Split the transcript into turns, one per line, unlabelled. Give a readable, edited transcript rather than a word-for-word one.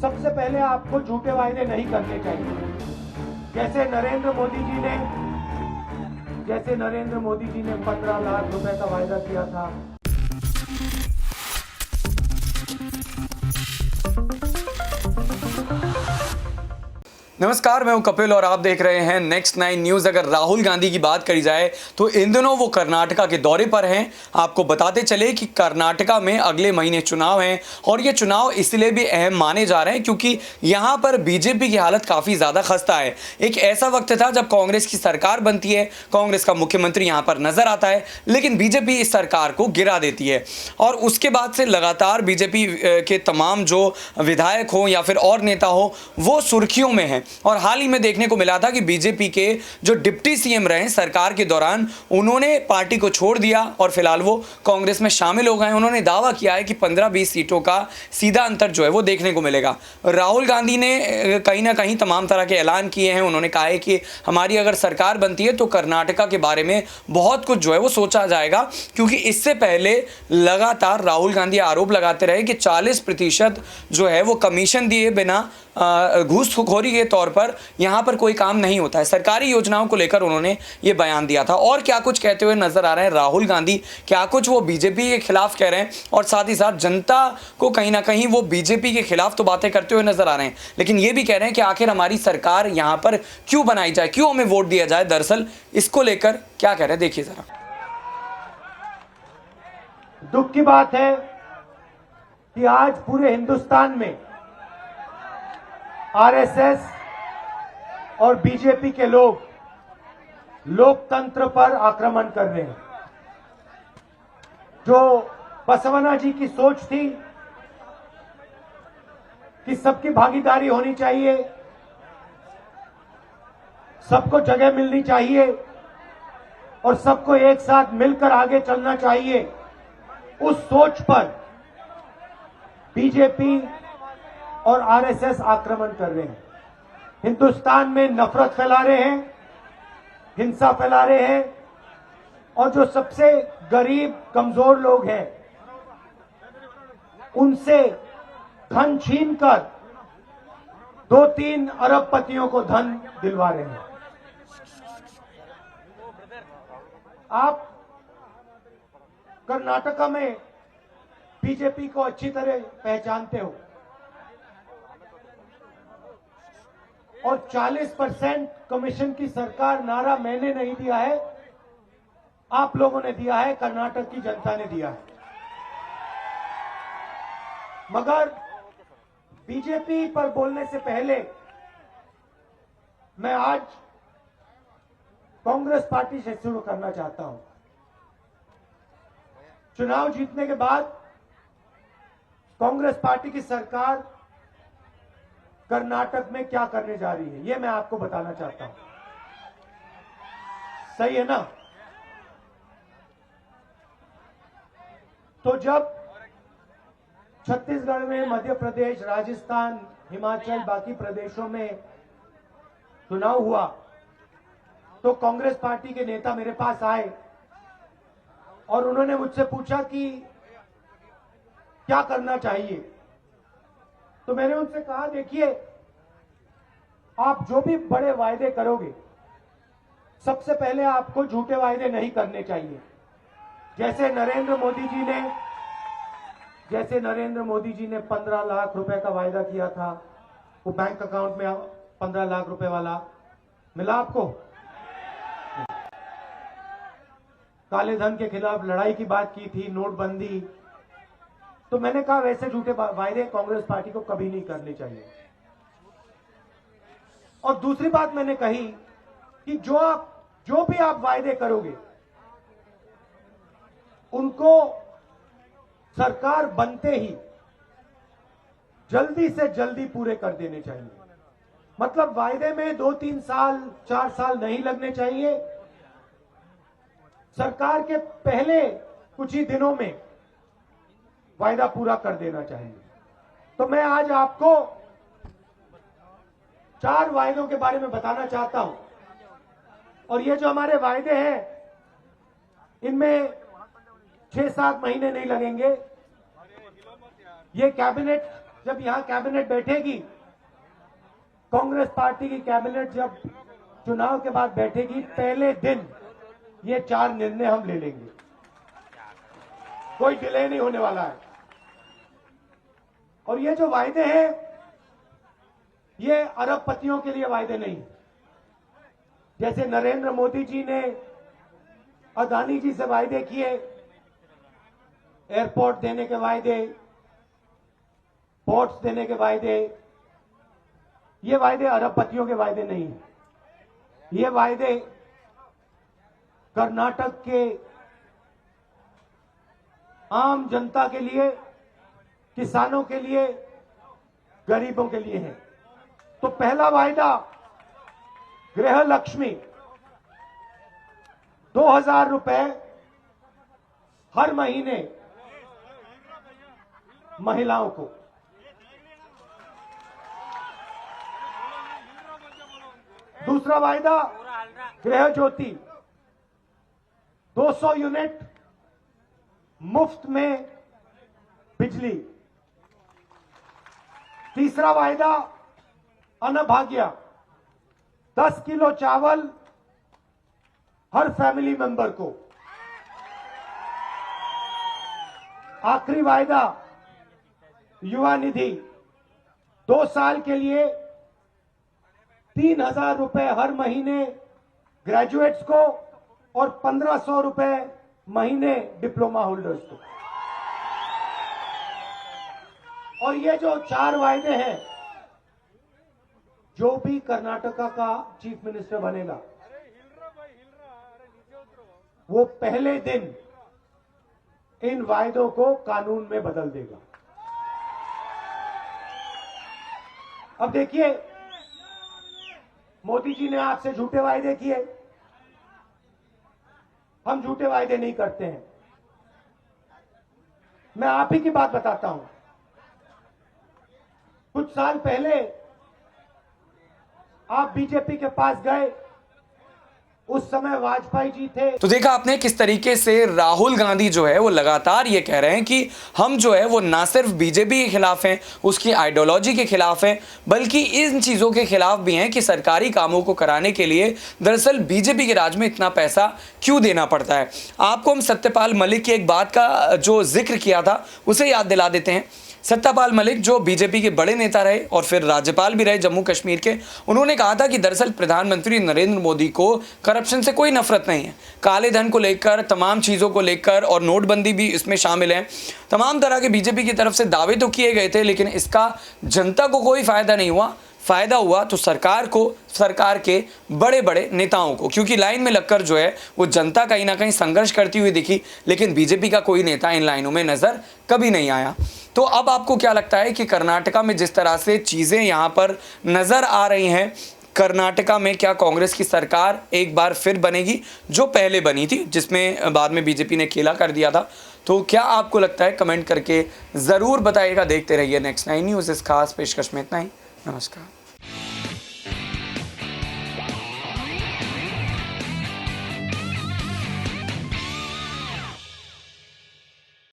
सबसे पहले आपको झूठे वायदे नहीं करने चाहिए। जैसे नरेंद्र मोदी जी ने 15 लाख रुपए का वायदा किया था।
नमस्कार, मैं हूं कपिल और आप देख रहे हैं नेक्स्ट 9 न्यूज़। अगर राहुल गांधी की बात करी जाए तो इन दिनों वो कर्नाटका के दौरे पर हैं। आपको बताते चले कि कर्नाटका में अगले महीने चुनाव हैं और ये चुनाव इसलिए भी अहम माने जा रहे हैं क्योंकि यहां पर बीजेपी की हालत काफ़ी ज़्यादा खस्ता है। एक ऐसा वक्त था जब कांग्रेस की सरकार बनती है, कांग्रेस का मुख्यमंत्री यहाँ पर नजर आता है, लेकिन बीजेपी इस सरकार को गिरा देती है और उसके बाद से लगातार बीजेपी के तमाम जो विधायक हो या फिर और नेता हो वो सुर्खियों में हैं। और हाल ही में देखने को मिला था कि बीजेपी के जो डिप्टी सीएम रहे सरकार के दौरान उन्होंने पार्टी को छोड़ दिया और फिलहाल वो कांग्रेस में शामिल हो गए। उन्होंने दावा किया है कि 15-20 सीटों का सीधा अंतर जो है वो देखने को मिलेगा। राहुल गांधी ने कहीं ना कहीं तमाम तरह के ऐलान किए हैं। उन्होंने कहा है कि हमारी अगर सरकार बनती है तो कर्नाटका के बारे में बहुत कुछ जो है वो सोचा जाएगा, क्योंकि इससे पहले लगातार राहुल गांधी आरोप लगाते रहे कि 40% जो है वो कमीशन दिए बिना घूसखोरी के तौर पर यहां पर कोई काम नहीं होता है। सरकारी योजनाओं को लेकर उन्होंने ये बयान दिया था और क्या कुछ कहते हुए नजर आ रहे हैं राहुल गांधी, क्या कुछ वो बीजेपी के खिलाफ कह रहे हैं और साथ ही साथ जनता को कहीं ना कहीं वो बीजेपी के खिलाफ तो बातें करते हुए नजर आ रहे हैं, लेकिन ये भी कह रहे हैं कि आखिर हमारी सरकार यहां पर क्यों बनाई जाए, क्यों हमें वोट दिया जाए। दरअसल इसको लेकर क्या कह रहे हैं, देखिए जरा।
दुख की बात है कि आज पूरे हिंदुस्तान में आरएसएस और बीजेपी के लोग लोकतंत्र पर आक्रमण कर रहे हैं। जो बसवन्ना जी की सोच थी कि सबकी भागीदारी होनी चाहिए, सबको जगह मिलनी चाहिए और सबको एक साथ मिलकर आगे चलना चाहिए, उस सोच पर बीजेपी और आरएसएस आक्रमण कर रहे हैं। हिंदुस्तान में नफरत फैला रहे हैं, हिंसा फैला रहे हैं और जो सबसे गरीब कमजोर लोग हैं उनसे धन छीनकर 2-3 अरबपतियों को धन दिलवा रहे हैं। आप कर्नाटका में बीजेपी को अच्छी तरह पहचानते हो और 40% कमीशन की सरकार नारा मैंने नहीं दिया है, आप लोगों ने दिया है, कर्नाटक की जनता ने दिया है। मगर बीजेपी पर बोलने से पहले मैं आज कांग्रेस पार्टी से शुरू करना चाहता हूं। चुनाव जीतने के बाद कांग्रेस पार्टी की सरकार कर्नाटक में क्या करने जा रही है, यह मैं आपको बताना चाहता हूं। सही है ना? तो जब छत्तीसगढ़ में, मध्य प्रदेश, राजस्थान, हिमाचल, बाकी प्रदेशों में चुनाव हुआ तो कांग्रेस पार्टी के नेता मेरे पास आए और उन्होंने मुझसे पूछा कि क्या करना चाहिए। तो मैंने उनसे कहा, देखिए, आप जो भी बड़े वायदे करोगे सबसे पहले आपको झूठे वायदे नहीं करने चाहिए। जैसे नरेंद्र मोदी जी ने 15 लाख रुपए का वायदा किया था, वो बैंक अकाउंट में 15 लाख रुपए वाला मिला आपको? काले धन के खिलाफ लड़ाई की बात की थी, नोटबंदी। तो मैंने कहा वैसे झूठे वायदे कांग्रेस पार्टी को कभी नहीं करने चाहिए। और दूसरी बात मैंने कही कि जो भी आप वायदे करोगे उनको सरकार बनते ही जल्दी से जल्दी पूरे कर देने चाहिए। मतलब वायदे में 2-3 साल, 4 साल नहीं लगने चाहिए। सरकार के पहले कुछ ही दिनों में वायदा पूरा कर देना चाहिए। तो मैं आज आपको 4 वायदों के बारे में बताना चाहता हूं और ये जो हमारे वायदे हैं इनमें 6-7 महीने नहीं लगेंगे। ये कैबिनेट जब यहां कैबिनेट बैठेगी, कांग्रेस पार्टी की कैबिनेट जब चुनाव के बाद बैठेगी, पहले दिन ये 4 निर्णय हम ले लेंगे। कोई डिले नहीं होने वाला है। और ये जो वायदे हैं, ये अरबपतियों के लिए वायदे नहीं। जैसे नरेंद्र मोदी जी ने अदानी जी से वायदे किए, एयरपोर्ट देने के वायदे, पोर्ट्स देने के वायदे, ये वायदे अरबपतियों के वायदे नहीं है। ये वायदे कर्नाटक के आम जनता के लिए, किसानों के लिए, गरीबों के लिए है। तो पहला वायदा, गृह लक्ष्मी, 2000 रुपए हर महीने महिलाओं को। दूसरा वायदा, गृह ज्योति, 200 यूनिट मुफ्त में बिजली। तीसरा वायदा, अन्नभाग्य, 10 किलो चावल हर फैमिली मेंबर को। आखिरी वायदा, युवा निधि, 2 साल के लिए 3000 रुपए हर महीने ग्रेजुएट्स को और 1500 रुपए महीने डिप्लोमा होल्डर्स को। और ये जो 4 वायदे हैं, जो भी कर्नाटका का चीफ मिनिस्टर बनेगा, वो पहले दिन इन वायदों को कानून में बदल देगा। अब देखिए, मोदी जी ने आपसे झूठे वायदे किए, हम झूठे वायदे नहीं करते हैं। मैं आप ही की बात बताता हूं। कुछ साल पहले आप बीजेपी के पास गए, उस समय वाजपेयी जी थे।
तो देखा आपने किस तरीके से राहुल गांधी जो है वो लगातार ये कह रहे हैं कि हम जो है वो ना सिर्फ बीजेपी के खिलाफ हैं, उसकी आइडियोलॉजी के खिलाफ हैं, बल्कि इन चीज़ों के खिलाफ भी हैं कि सरकारी कामों को कराने के लिए दरअसल बीजेपी के राज में इतना पैसा क्यों देना पड़ता है। आपको हम सत्यपाल मलिक की एक बात का जो जिक्र किया था उसे याद दिला देते हैं। सत्यपाल मलिक जो बीजेपी के बड़े नेता रहे और फिर राज्यपाल भी रहे जम्मू कश्मीर के, उन्होंने कहा था कि दरअसल प्रधानमंत्री नरेंद्र मोदी को करप्शन से कोई नफरत नहीं है। काले धन को लेकर, तमाम चीज़ों को लेकर, और नोटबंदी भी इसमें शामिल है, तमाम तरह के बीजेपी की तरफ से दावे तो किए गए थे, लेकिन इसका जनता को कोई फायदा नहीं हुआ। फ़ायदा हुआ तो सरकार को, सरकार के बड़े बड़े नेताओं को, क्योंकि लाइन में लगकर जो है वो जनता कहीं ना कहीं संघर्ष करती हुई दिखी, लेकिन बीजेपी का कोई नेता इन लाइनों में नज़र कभी नहीं आया। तो अब आपको क्या लगता है कि कर्नाटका में जिस तरह से चीज़ें यहाँ पर नज़र आ रही हैं, कर्नाटका में क्या कांग्रेस की सरकार एक बार फिर बनेगी, जो पहले बनी थी, जिसमें बाद में बीजेपी ने खेला कर दिया था? तो क्या आपको लगता है, कमेंट करके ज़रूर बताइएगा। देखते रहिए नेक्स्ट 9 न्यूज़। इस खास पेशकश में इतना ही। नमस्कार।